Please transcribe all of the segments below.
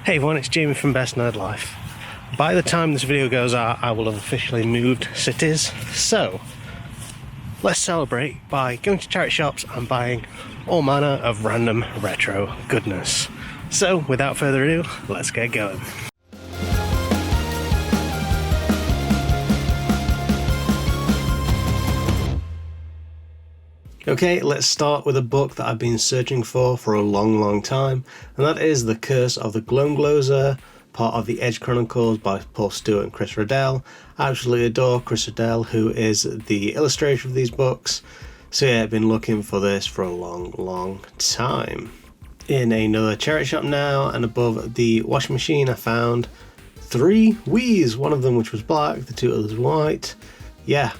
Hey everyone, it's Jamie from BestNerdLife. By the time this video goes out, I will have officially moved cities, so let's celebrate by going to charity shops and buying all manner of random retro goodness. So, without further ado, let's get going. Okay, let's start with a book that I've been searching for a long time, and that is The Curse of the Glomglozer, part of the Edge Chronicles by Paul Stewart and Chris Riddell. I absolutely adore Chris Riddell, who is the illustrator of these books, so yeah, I've been looking for this for a long time. In another charity shop now, and above the washing machine, I found 3 Wii's, one of them which was black, the 2 others white. Yeah,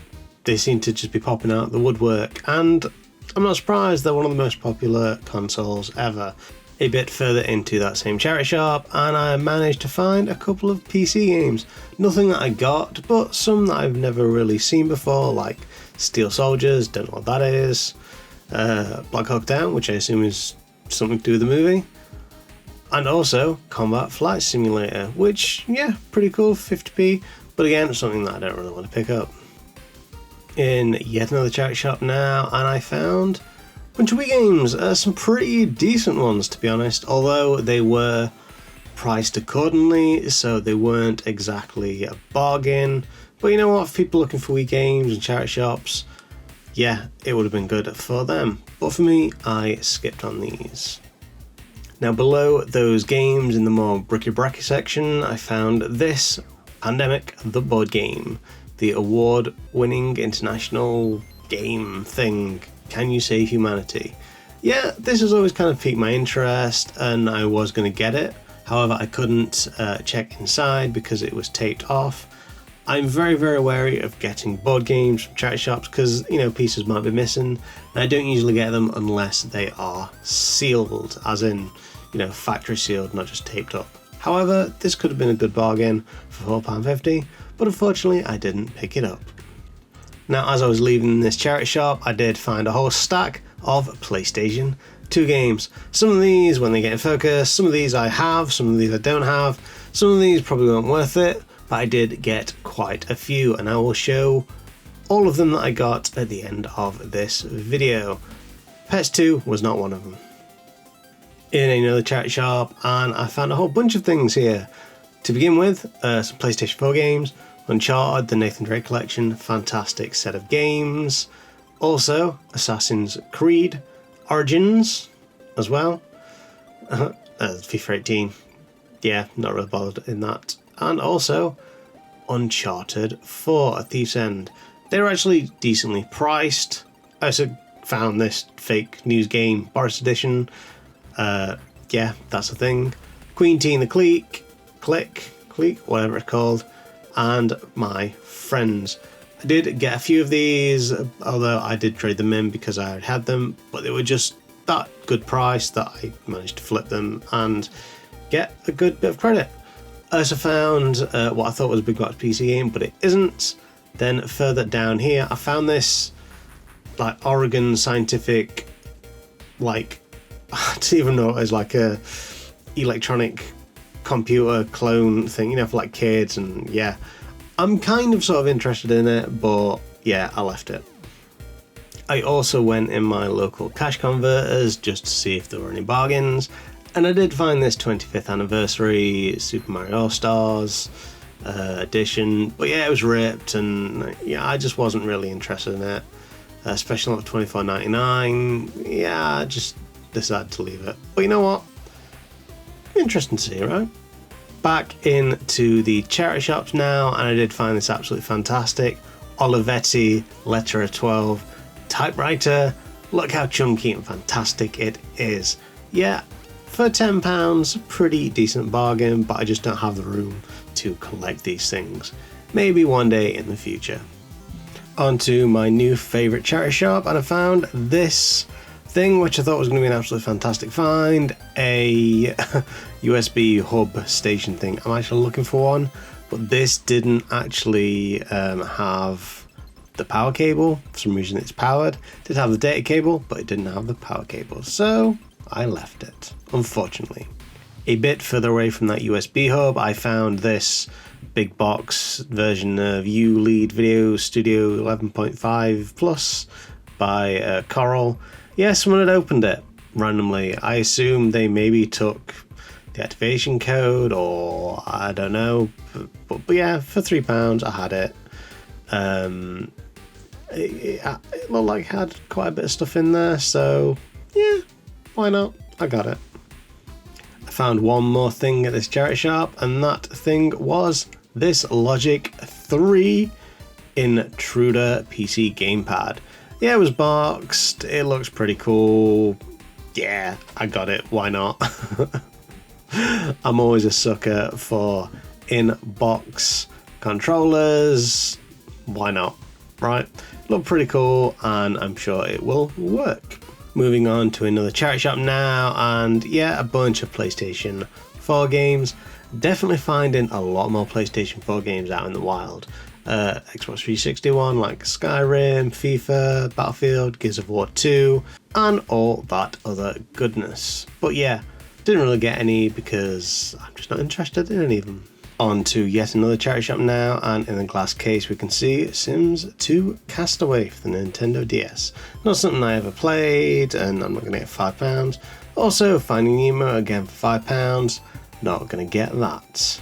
they seem to just be popping out the woodwork, and I'm not surprised, they're one of the most popular consoles ever. A bit further into that same charity shop, and I managed to find a couple of PC games. Nothing that I got, but some that I've never really seen before, like Steel Soldiers, don't know what that is, Black Hawk Down, which I assume is something to do with the movie, and also Combat Flight Simulator, which, yeah, pretty cool, 50p, but again, something that I don't really want to pick up. In yet another charity shop now, and I found a bunch of Wii games, some pretty decent ones to be honest, although they were priced accordingly, so they weren't exactly a bargain. But you know what, for people looking for Wii games and charity shops, yeah, it would have been good for them. But for me, I skipped on these. Now below those games in the more bricky-bracky section, I found this, Pandemic the board game. The award-winning international game thing, Can You Save Humanity? Yeah, this has always kind of piqued my interest and I was going to get it. However, I couldn't check inside because it was taped off. I'm very wary of getting board games from charity shops because, you know, pieces might be missing, and I don't usually get them unless they are sealed, as in, you know, factory sealed, not just taped up. However, this could have been a good bargain for £4.50, but unfortunately I didn't pick it up. Now, as I was leaving this charity shop, I did find a whole stack of PlayStation 2 games. Some of these, when they get in focus, some of these I have, some of these I don't have, some of these probably weren't worth it, but I did get quite a few, and I will show all of them that I got at the end of this video. PS2 was not one of them. In another charity shop, and I found a whole bunch of things here. To begin with, some PlayStation 4 games, Uncharted, the Nathan Drake collection, fantastic set of games. Also, Assassin's Creed Origins as well. FIFA 18, yeah, not really bothered in that. And also, Uncharted 4, A Thief's End. They were actually decently priced. I also found this fake news game, Boris Edition. Yeah, that's a thing. Queen Tea and the Clique, whatever it's called, and My Friends. I did get a few of these, although I did trade them in because I had them, but they were just that good price that I managed to flip them and get a good bit of credit. I also found what I thought was a big box PC game, but it isn't. Then further down here, I found this like Oregon Scientific, like, I don't even know, it was like a electronic computer clone thing, you know, for like kids, and yeah, I'm kind of sort of interested in it, but yeah, I left it. I also went in my local cash converters just to see if there were any bargains, and I did find this 25th anniversary Super Mario All-Stars edition, but yeah, it was ripped, and yeah, I just wasn't really interested in it. Special of $24.99, yeah, I just decided to leave it. But you know what? Interesting to see, right? Back into the charity shops now, and I did find this absolutely fantastic Olivetti Lettera 12 typewriter. Look how chunky and fantastic it is. Yeah, for £10, pretty decent bargain, but I just don't have the room to collect these things. Maybe one day in the future. On to my new favourite charity shop, and I found this thing which I thought was going to be an absolutely fantastic find, a USB hub station thing. I'm actually looking for one, but this didn't actually have the power cable. For some reason it's powered. It did have the data cable, but it didn't have the power cable, so I left it, unfortunately. A bit further away from that USB hub, I found this big box version of U-Lead Video Studio 11.5 Plus by Coral. Yeah, someone had opened it randomly. I assume they maybe took the activation code, or I don't know. But yeah, for £3 I had it. It looked like it had quite a bit of stuff in there, so yeah, why not? I got it. I found one more thing at this charity shop, and that thing was this Logic 3 Intruder PC gamepad. Yeah, it was boxed, it looks pretty cool. Yeah, I got it, why not? I'm always a sucker for in-box controllers. Why not, right? Look pretty cool, and I'm sure it will work. Moving on to another charity shop now, and yeah, a bunch of PlayStation 4 games. Definitely finding a lot more PlayStation 4 games out in the wild. Xbox 360 one like Skyrim, FIFA, Battlefield, Gears of War 2, and all that other goodness. But yeah, didn't really get any because I'm just not interested in any of them. On to yet another charity shop now, and in the glass case we can see Sims 2 Castaway for the Nintendo DS. Not something I ever played, and I'm not going to get £5. Also, Finding Nemo again for £5. Not going to get that.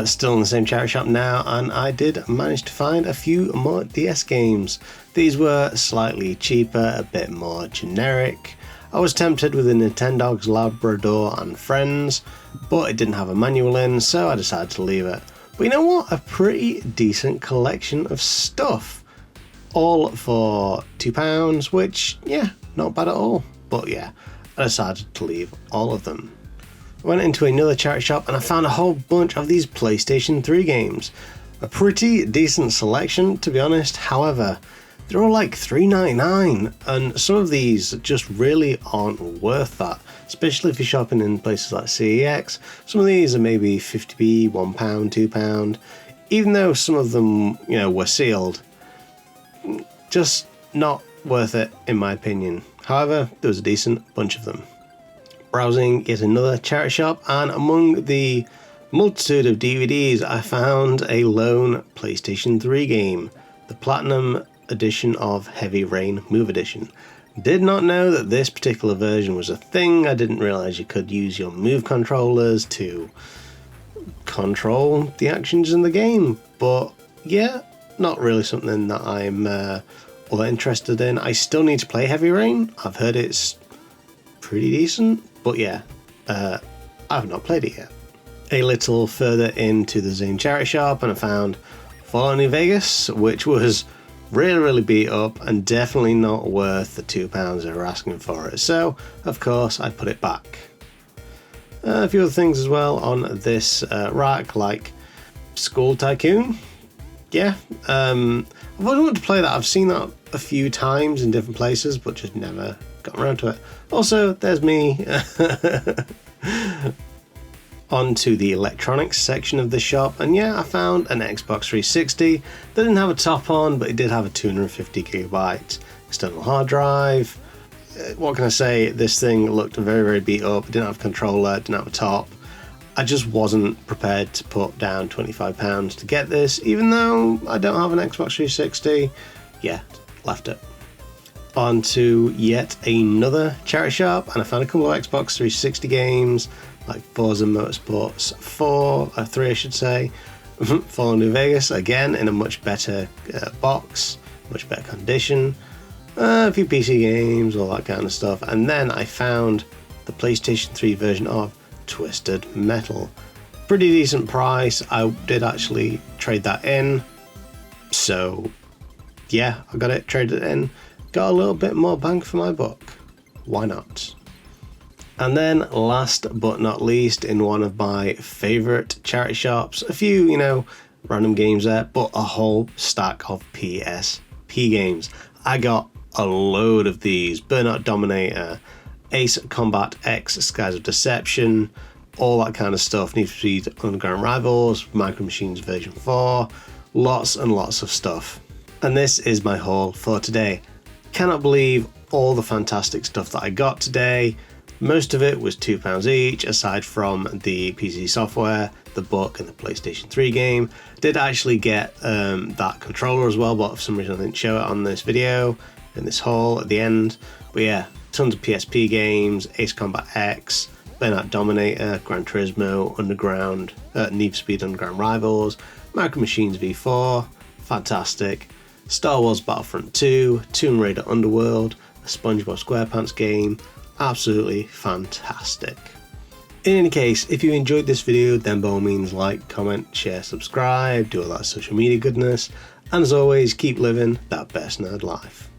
Still in the same charity shop now, and I did manage to find a few more DS games. These were slightly cheaper, a bit more generic. I was tempted with the Nintendogs Labrador and Friends, but it didn't have a manual in, so I decided to leave it. But you know what? A pretty decent collection of stuff. All for £2, which, yeah, not bad at all. But yeah, I decided to leave all of them. I went into another charity shop and I found a whole bunch of these PlayStation 3 games. A pretty decent selection, to be honest. However, they're all like £3.99, and some of these just really aren't worth that, especially if you're shopping in places like CEX. Some of these are maybe 50p, £1, £2, even though some of them, you know, were sealed. Just not worth it, in my opinion. However, there was a decent bunch of them. Browsing yet another charity shop, and among the multitude of DVDs, I found a lone PlayStation 3 game, the Platinum edition of Heavy Rain Move Edition. Did not know that this particular version was a thing. I didn't realize you could use your Move controllers to control the actions in the game, but yeah, not really something that I'm all that interested in. I still need to play Heavy Rain. I've heard it's pretty decent, but yeah, I've not played it yet. A little further into the same charity shop, and I found Fallout New Vegas, which was really beat up and definitely not worth the £2 they were asking for it. So, of course, I put it back. A few other things as well on this rack, like School Tycoon. Yeah, I've always wanted to play that. I've seen that a few times in different places, but just never got around to it. Also, there's me. On to the electronics section of the shop, and yeah, I found an Xbox 360 that didn't have a top on, but it did have a 250GB external hard drive. What can I say? This thing looked very beat up. It didn't have a controller, didn't have a top. I just wasn't prepared to put down £25 to get this, even though I don't have an Xbox 360. Yeah, left it. On to yet another charity shop, and I found a couple of Xbox 360 games, like Forza Motorsports 3 I should say, Fallout New Vegas, again in a much better box, much better condition, a few PC games, all that kind of stuff, and then I found the PlayStation 3 version of Twisted Metal. Pretty decent price. I did actually trade that in, so yeah, I got it, traded it in, got a little bit more bang for my buck. Why not? And then last but not least, in one of my favourite charity shops, a few, you know, random games there, but a whole stack of PSP games. I got a load of these: Burnout Dominator, Ace Combat X, Skies of Deception, all that kind of stuff. Need for Speed Underground Rivals, Micro Machines version 4, lots and lots of stuff. And this is my haul for today. Cannot believe all the fantastic stuff that I got today. Most of it was £2 each, aside from the PC software, the book, and the PlayStation 3 game. Did actually get that controller as well, but for some reason I didn't show it on this video, in this haul at the end. But yeah, tons of PSP games, Ace Combat X, Burnout Dominator, Gran Turismo, Underground, Need for Speed Underground Rivals, American Machines V4, fantastic. Star Wars Battlefront 2, Tomb Raider Underworld, a SpongeBob SquarePants game, absolutely fantastic. In any case, if you enjoyed this video, then by all means like, comment, share, subscribe, do all that social media goodness, and as always, keep living that best nerd life.